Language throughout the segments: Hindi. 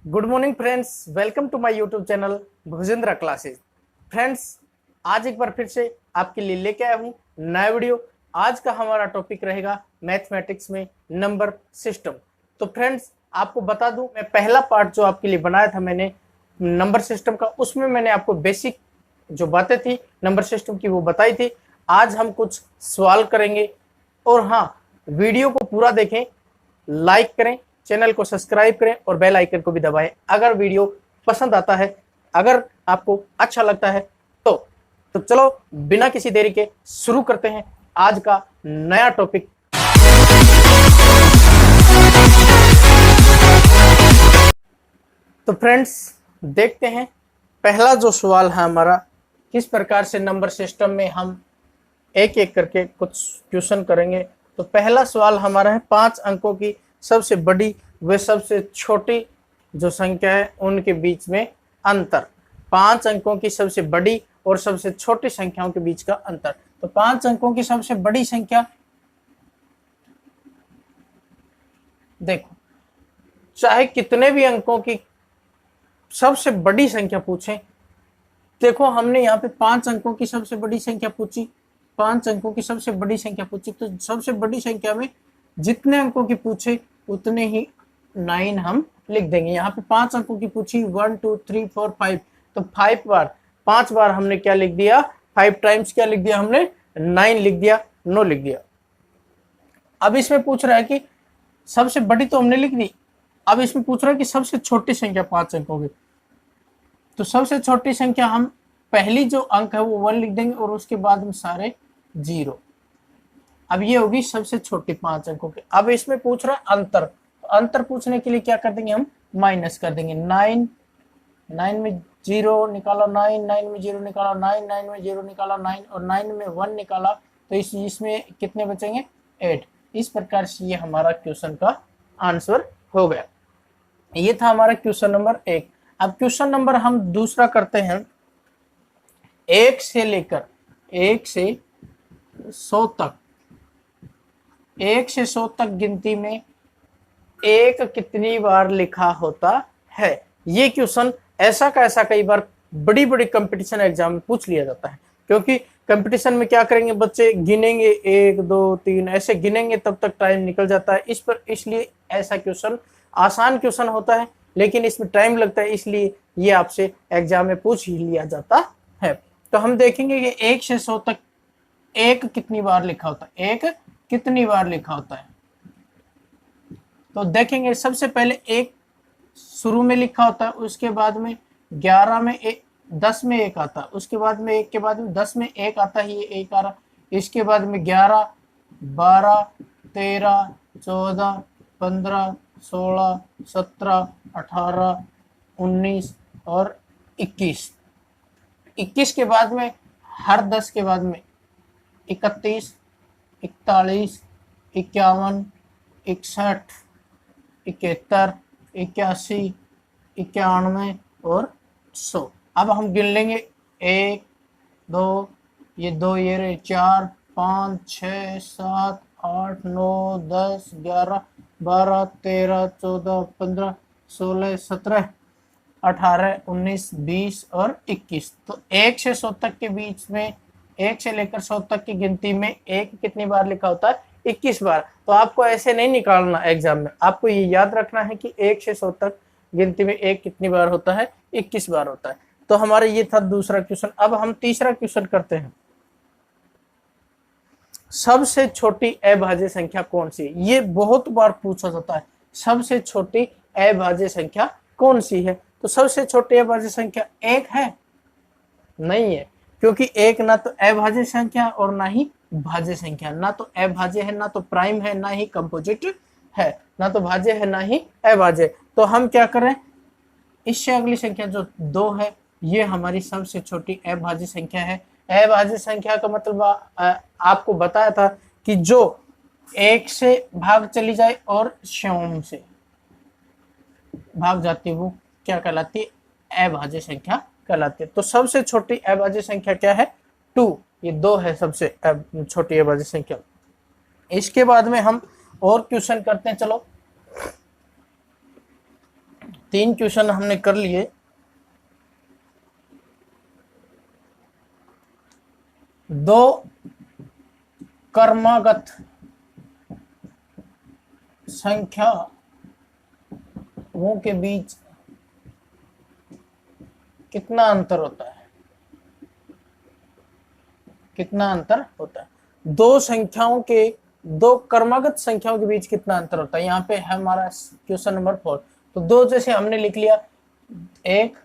Good morning friends, welcome to my YouTube channel Bhujendra classes. Friends, आज एक बार फिर से आपके लिए लेके आया हूँ नया वीडियो। आज का हमारा टॉपिक रहेगा मैथमेटिक्स में नंबर सिस्टम। तो फ्रेंड्स, आपको बता दूं, मैं पहला पार्ट जो आपके लिए बनाया था मैंने नंबर सिस्टम का, उसमें मैंने आपको बेसिक जो बातें थी नंबर सिस्टम की वो बताई थी। आज हम कुछ सवाल करेंगे और हाँ, वीडियो को पूरा देखें, लाइक करें, चैनल को सब्सक्राइब करें और बेल आइकन को भी दबाएं अगर वीडियो पसंद आता है, अगर आपको अच्छा लगता है तो चलो बिना किसी देरी के शुरू करते हैं आज का नया टॉपिक। तो फ्रेंड्स, देखते हैं पहला जो सवाल है हमारा, किस प्रकार से नंबर सिस्टम में हम एक एक करके कुछ क्वेश्चन करेंगे। तो पहला सवाल हमारा है 5 अंकों की सबसे बड़ी व सबसे छोटी जो संख्या है उनके बीच में अंतर। 5 अंकों की सबसे बड़ी और सबसे छोटी संख्याओं के बीच का अंतर। तो 5 अंकों की सबसे बड़ी संख्या, देखो, चाहे कितने भी अंकों की सबसे बड़ी संख्या पूछें, देखो हमने यहाँ पे 5 अंकों की सबसे बड़ी संख्या पूछी, 5 अंकों की सबसे बड़ी संख्या पूछी, तो सबसे बड़ी संख्या में जितने अंकों की पूछे उतने ही 9 हम लिख देंगे। यहाँ पे 5 अंकों की पूछी 1 2 3 4 5, तो 5 बार 5 बार हमने क्या लिख दिया, 5 टाइम्स क्या लिख दिया हमने, 9 लिख दिया, 9 लिख दिया। अब इसमें पूछ रहा है कि सबसे बड़ी तो हमने लिख दी, अब इसमें पूछ रहा है कि सबसे छोटी संख्या 5 अंकों की। तो सबसे छोटी संख्या हम पहली जो अंक है वो 1 लिख देंगे और उसके बाद में सारे 0। अब ये होगी सबसे छोटी 5 अंकों की। अब इसमें पूछ रहा है अंतर, तो अंतर पूछने के लिए क्या कर देंगे, हम माइनस कर देंगे। 9 9 में 0 निकाला, 9 9 में 0 निकाला, 9 9 में 0 निकाला, 9 और 9 में 1 निकाला, तो इसमें कितने बचेंगे, 8। इस प्रकार से ये हमारा क्वेश्चन का आंसर हो गया। ये था हमारा क्वेश्चन नंबर 1। अब क्वेश्चन नंबर हम दूसरा करते हैं। 1 से लेकर 1 से 100 तक, 1 से 100 तक गिनती में एक कितनी बार लिखा होता है। ये क्वेश्चन ऐसा का ऐसा कई बार बड़ी बड़ी कंपटीशन एग्जाम में पूछ लिया जाता है, क्योंकि कंपटीशन में क्या करेंगे बच्चे, गिनेंगे 1 2 3 ऐसे गिनेंगे, तब तक टाइम निकल जाता है इस पर। इसलिए ऐसा क्वेश्चन आसान क्वेश्चन होता है लेकिन इसमें टाइम लगता है, इसलिए ये आपसे एग्जाम में पूछ ही लिया जाता है। तो हम देखेंगे कि 1 से 100 तक एक कितनी बार लिखा होता है, एक कितनी बार लिखा होता है। तो देखेंगे सबसे पहले एक शुरू में लिखा होता है, उसके बाद में 11 में 10 में 1 आता है, उसके बाद में 1 के बाद में 10 में 1 आता है, ये 1 आ रहा, इसके बाद में 11 12 13 14 15 16 17 18 19 और 21। 21 के बाद में हर 10 के बाद में 31 41 51 61 71 81 91 और 100। अब हम गिन लेंगे 1 2, ये 2 ये रहे, 4 5 6 7 8 9 10 11 12 13 14 15 16 17 18 19 20 और 21। तो 1 से 100 तक के बीच में, 1 से लेकर 100 तक की गिनती में एक कितनी बार लिखा होता है, 21 बार। तो आपको ऐसे नहीं निकालना एग्जाम में, आपको ये याद रखना है कि 1 से 100 तक गिनती में एक कितनी बार होता है, 21 बार होता है। तो हमारा ये था दूसरा क्वेश्चन। अब हम तीसरा क्वेश्चन करते हैं। सबसे छोटी अभाज्य संख्या कौन सी है। ये बहुत बार पूछा जाता है, सबसे छोटी अभाज्य संख्या कौन सी है। तो सबसे छोटी अभाज्य संख्या 1 है, नहीं है, क्योंकि 1 ना तो अभाज्य संख्या और ना ही भाज्य संख्या, ना तो अभाज्य है, ना तो प्राइम है, ना ही कंपोजिट है, ना तो भाज्य है ना ही अभाज्य। तो हम क्या करें, इससे अगली संख्या जो 2 है, ये हमारी सबसे छोटी अभाज्य संख्या है। अभाज्य संख्या का मतलब आपको बताया था कि जो 1 से भाग चली जाए और शून्य से भाग जाती है वो क्या कहलाती है, अभाज्य संख्या कहलाती है। तो सबसे छोटी अभाज्य संख्या क्या है, 2। ये 2 है सबसे छोटी अभाज्य संख्या। इसके बाद में हम और क्वेश्चन करते हैं। चलो 3 क्वेश्चन हमने कर लिए। दो क्रमागत संख्याओं के बीच कितना अंतर होता है? कितना अंतर होता है? दो क्रमागत संख्याओं के बीच कितना अंतर होता है? यहाँ पे है हमारा क्वेश्चन नंबर 4। तो दो जैसे हमने लिख लिया, 1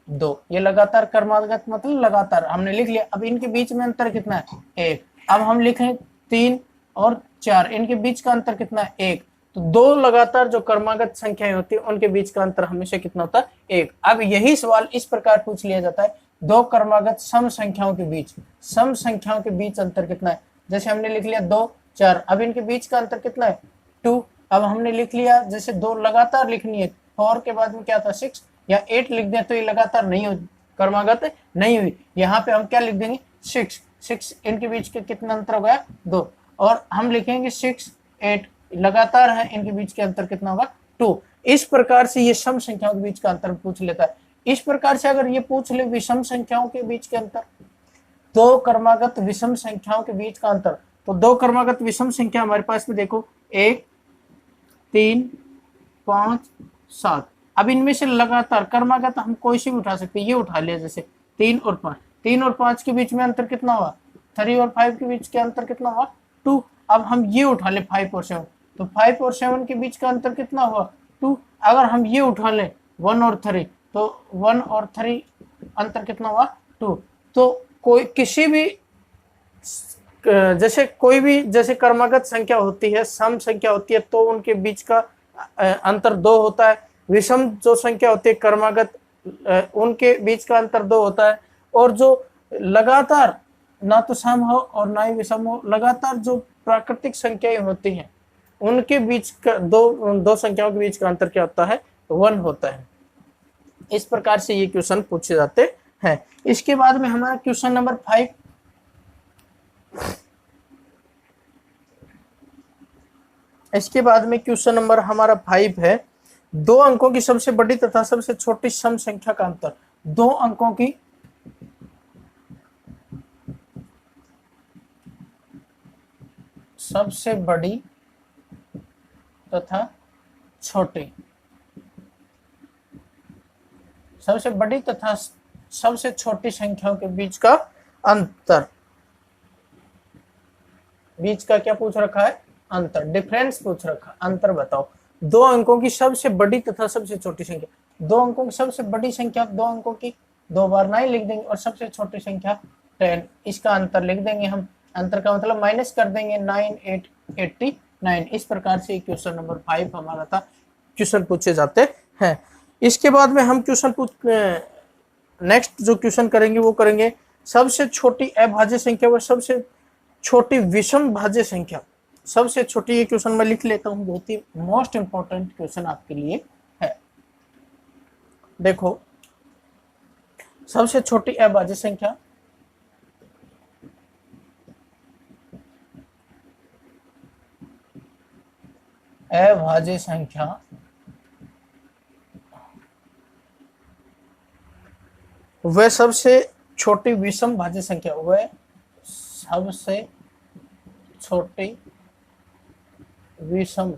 2, ये लगातार क्रमागत मतलब लगातार हमने लिख लिया। अब इनके बीच में अंतर कितना है? 1। अब हम लिखें 3 और 4, इनके बीच का अंतर कितना है? 1। तो दो लगातार जो क्रमागत संख्याएं होती है उनके बीच का अंतर हमेशा कितना होता है? 1। अब यही सवाल इस प्रकार पूछ लिया जाता है, दो क्रमागत सम संख्याओं के बीच अंतर कितना है? जैसे हमने लिख लिया 2 4, अब इनके बीच का अंतर कितना है? 2। अब हमने लिख लिया, जैसे दो लगातार लिखनी है, 4 के बाद में क्या था? 6 या 8 लिख दें तो ये लगातार नहीं हो, क्रमागत नहीं हुई। यहाँ पे हम क्या लिख देंगे? 6। इनके बीच के कितना अंतर हो गया? 2। और हम लिखेंगे 6 8 लगातार है, इनके बीच के अंतर कितना होगा? 2। इस प्रकार से ये सम संख्याओं के बीच का अंतर पूछ लेता है। इस प्रकार से अगर ये पूछ ले विषम संख्याओं के बीच के अंतर, दो क्रमागत विषम संख्याओं के बीच का अंतर, तो दो क्रमागत विषम संख्या हमारे पास में देखो 1 3 5 7। अब इनमें से लगातार क्रमागत हम कोई सी भी उठा सकते हैं, ये उठा लिया जैसे 3 और 5। 3 और 5 के बीच में अंतर कितना हुआ? 3 और 5 के बीच के अंतर कितना हुआ? 2। अब हम ये उठा ले 5 और 7, तो 5 और 7 के बीच का अंतर कितना हुआ? 2। अगर हम ये उठा ले 1 और 3, तो 1 और 3 अंतर कितना हुआ? 2। तो कोई किसी भी जैसे क्रमागत संख्या होती है, सम संख्या होती है, तो उनके बीच का अंतर 2 होता है। विषम जो संख्या होती है क्रमागत, उनके बीच का अंतर 2 होता है। और जो लगातार ना तो सम हो और ना ही विषम हो, लगातार जो प्राकृतिक संख्याएं होती हैं उनके बीच का दो संख्याओं के बीच का अंतर क्या होता है? 1 होता है। इस प्रकार से ये क्वेश्चन पूछे जाते हैं। इसके बाद में हमारा क्वेश्चन नंबर 5, इसके बाद में क्वेश्चन नंबर हमारा 5 है, दो अंकों की सबसे बड़ी तथा सबसे छोटी सम संख्या का अंतर। दो अंकों की सबसे बड़ी तथा छोटी सबसे छोटी संख्याओं के बीच का अंतर, बीच का क्या पूछ रखा है? अंतर, डिफरेंस पूछ रखा। अंतर बताओ। दो अंकों की सबसे बड़ी तथा सबसे छोटी संख्या, दो अंकों की सबसे बड़ी संख्या, दो अंकों की 2 बार 9 लिख देंगे, और सबसे छोटी संख्या 10, इसका अंतर लिख देंगे हम। अंतर का मतलब माइनस कर देंगे, 9 8 89। इस प्रकार से क्वेश्चन नंबर 5 हमारा था, क्वेश्चन पूछे जाते हैं। इसके बाद में हम नेक्स्ट जो क्वेश्चन करेंगे वो करेंगे सबसे छोटी अभाज्य संख्या व सबसे छोटी विषम भाज्य संख्या। सबसे छोटी, ये क्वेश्चन मैं लिख लेता हूं, बहुत ही मोस्ट इंपॉर्टेंट क्वेश्चन आपके लिए है। देखो, सबसे छोटी अभाज्य संख्या वह सबसे छोटी विषम भाज्य संख्या, वह सबसे छोटी विषम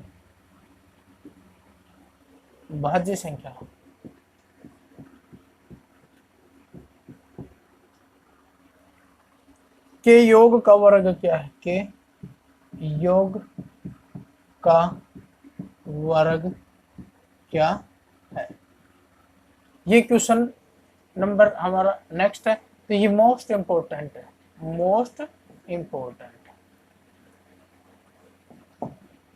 भाज्य संख्या के योग का वर्ग क्या है? के योग का वर्ग क्या है? ये क्वेश्चन नंबर हमारा नेक्स्ट है। तो ये मोस्ट इंपोर्टेंट है, मोस्ट इंपोर्टेंट,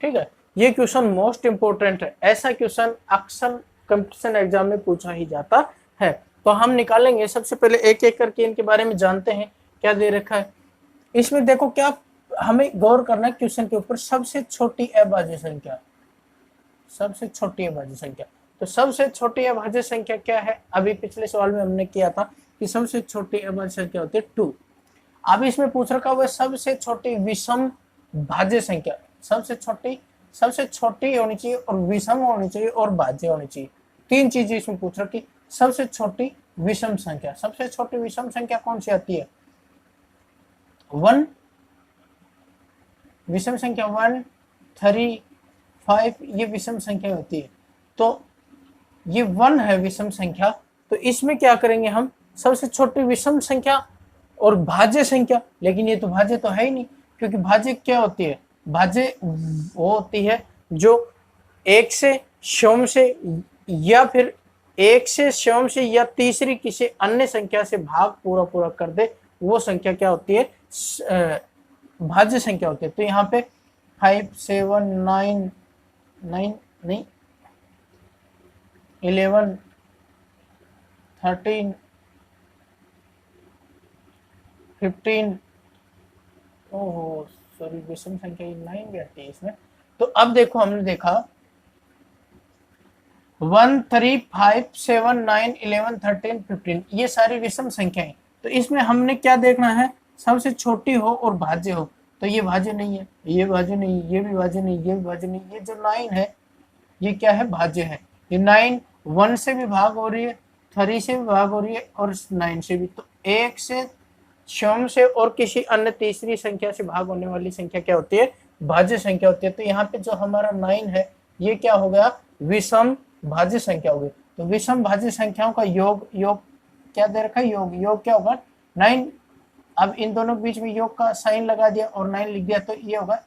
ठीक है। ये क्वेश्चन मोस्ट इंपोर्टेंट है। ऐसा क्वेश्चन अक्सर कंपटीशन एग्जाम में पूछा ही जाता है। तो हम निकालेंगे, सबसे पहले एक एक करके इनके बारे में जानते हैं क्या दे रखा है। इसमें देखो, क्या हमें गौर करना है क्वेश्चन के ऊपर, सबसे छोटी अभाज्य संख्या, सबसे छोटी अभाज्य संख्या। तो सबसे छोटी अभाज्य संख्या क्या है? अभी पिछले सवाल में हमने किया था कि सबसे छोटी अभाज्य संख्या होती है 2। अब इसमें पूछ रखा हुआ सबसे छोटी विषम भाज्य संख्या, सबसे छोटी होनी चाहिए और विषम होनी चाहिए और भाज्य होनी चाहिए। तीन चीजें इसमें पूछ रखी। सबसे छोटी विषम संख्या, सबसे छोटी विषम संख्या कौन सी आती है? 1, विषम संख्या 1, 3, 5, ये विषम संख्या होती है। तो ये 1 है विषम संख्या, तो इसमें क्या करेंगे हम? सबसे छोटी विषम संख्या और भाज्य संख्या, लेकिन ये तो भाज्य तो है ही नहीं, क्योंकि भाज्य क्या होती है? भाज्य वो होती है जो 1 से शून्य से या फिर 1 से शून्य से या तीसरी किसी अन्य संख्या से भाग पूरा पूरा कर दे, वो संख्या क्या होती है? भाज्य संख्या होती है। तो यहाँ पे 5, 7, 9 नहीं 11, 13, 15, ओहो सॉरी विषम संख्या 9 भी आती है इसमें। तो अब देखो, हमने देखा 1, 3, 5, 7, 9, 11, 13, 15, ये सारी विषम संख्याएं। तो इसमें हमने क्या देखना है? सबसे छोटी हो और भाज्य हो। तो ये भाज्य नहीं है, ये भाज्य नहीं, ये भी भाज्य नहीं, ये भी भाज्य नहीं। ये जो 9 है ये क्या है? भाज्य है। ये 9 1 से भी भाग हो रही है, 3 से भी भाग हो रही है और 9 से भी। तो 1 से शून्य से और किसी अन्य तीसरी संख्या से भाग होने वाली संख्या क्या होती है? भाज्य संख्या होती है। तो यहाँ पे जो हमारा 9 है ये क्या हो गया? विषम भाज्य संख्या हो गई। तो विषम भाज्य संख्याओं का योग, योग क्या दे रखा है? योग, योग क्या होगा? 9। अब इन दोनों के बीच में योग का साइन लगा दिया और 9 लिख दिया, तो ये होगा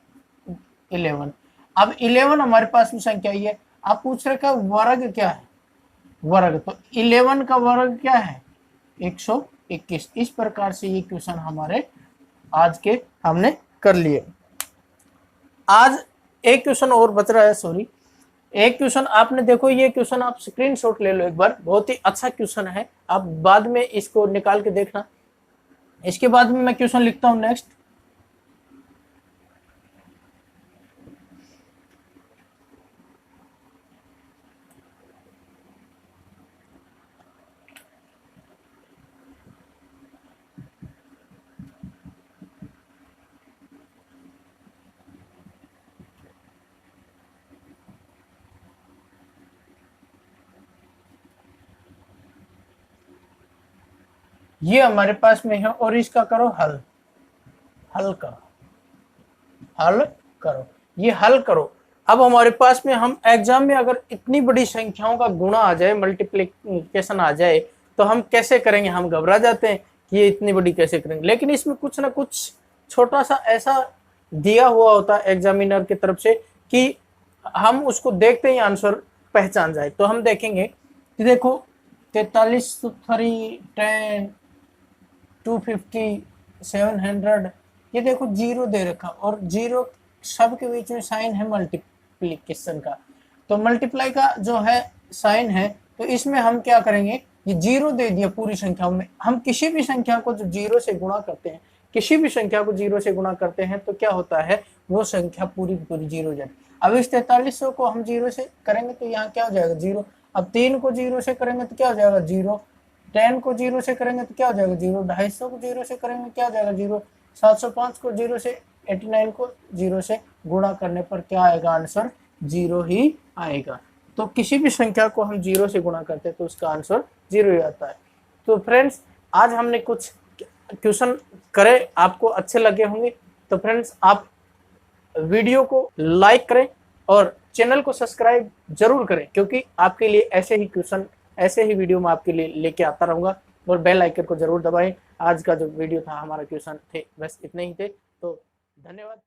11। अब 11 हमारे पास में संख्या ही है। आप पूछ रहे वर्ग क्या है? वर्ग, तो 11 का वर्ग क्या है? 121। इस प्रकार से ये क्वेश्चन हमारे आज के हमने कर लिए। आज एक क्वेश्चन और बच रहा है, सॉरी एक क्वेश्चन आपने देखो, ये क्वेश्चन आप स्क्रीनशॉट ले लो एक बार, बहुत ही अच्छा क्वेश्चन है, आप बाद में इसको निकाल के देखना। इसके बाद में मैं क्वेश्चन लिखता हूं नेक्स्ट। ये हमारे पास में है और इसका करो हल, हल करो, हल करो, ये हल करो। अब हमारे पास में हम एग्जाम में अगर इतनी बड़ी संख्याओं का गुणा आ जाए, मल्टीप्लिकेशन आ जाए, तो हम कैसे करेंगे? हम घबरा जाते हैं कि ये इतनी बड़ी कैसे करेंगे। लेकिन इसमें कुछ ना कुछ छोटा सा ऐसा दिया हुआ होता है एग्जामिनर की तरफ से कि हम उसको देखते ही आंसर पहचान जाए। तो हम देखेंगे कि देखो 43, 3, 10, 250, 700, ये देखो 0 दे रखा और 0 सब के बीच में साइन है मल्टीप्लिकेशन का। तो मल्टीप्लाई का जो है साइन है, तो इसमें हम क्या करेंगे? ये 0 दे दिया पूरी संख्याओं में। हम किसी भी संख्या को जब 0 से गुणा करते हैं, किसी भी संख्या को 0 से गुणा करते हैं, तो क्या होता है? वो संख्या पूरी पूरी 0 हो जाती है। अब इस 4300 को हम 0 से करेंगे तो यहाँ क्या हो जाएगा? 0। अब 3 को 0 से करेंगे तो क्या हो जाएगा? 0। 10 को 0 से करेंगे तो क्या हो जाएगा? 0। 250 को 0 से करेंगे क्या हो जाएगा? 0। 705 को 0 से, 89 को 0 से गुणा करने पर क्या आएगा? आंसर 0 ही आएगा। तो किसी भी संख्या को हम 0 से गुणा करते हैं तो उसका आंसर 0 ही आता है। तो फ्रेंड्स, आज हमने कुछ क्वेश्चन करे, आपको अच्छे लगे होंगे। तो फ्रेंड्स, आप वीडियो को लाइक करें और चैनल को सब्सक्राइब जरूर करें, क्योंकि आपके लिए ऐसे ही क्वेश्चन, ऐसे ही वीडियो मैं आपके लिए लेके आता रहूंगा। और बेल आइकन को जरूर दबाएं। आज का जो वीडियो था, हमारा क्वेश्चन थे बस इतने ही थे। तो धन्यवाद।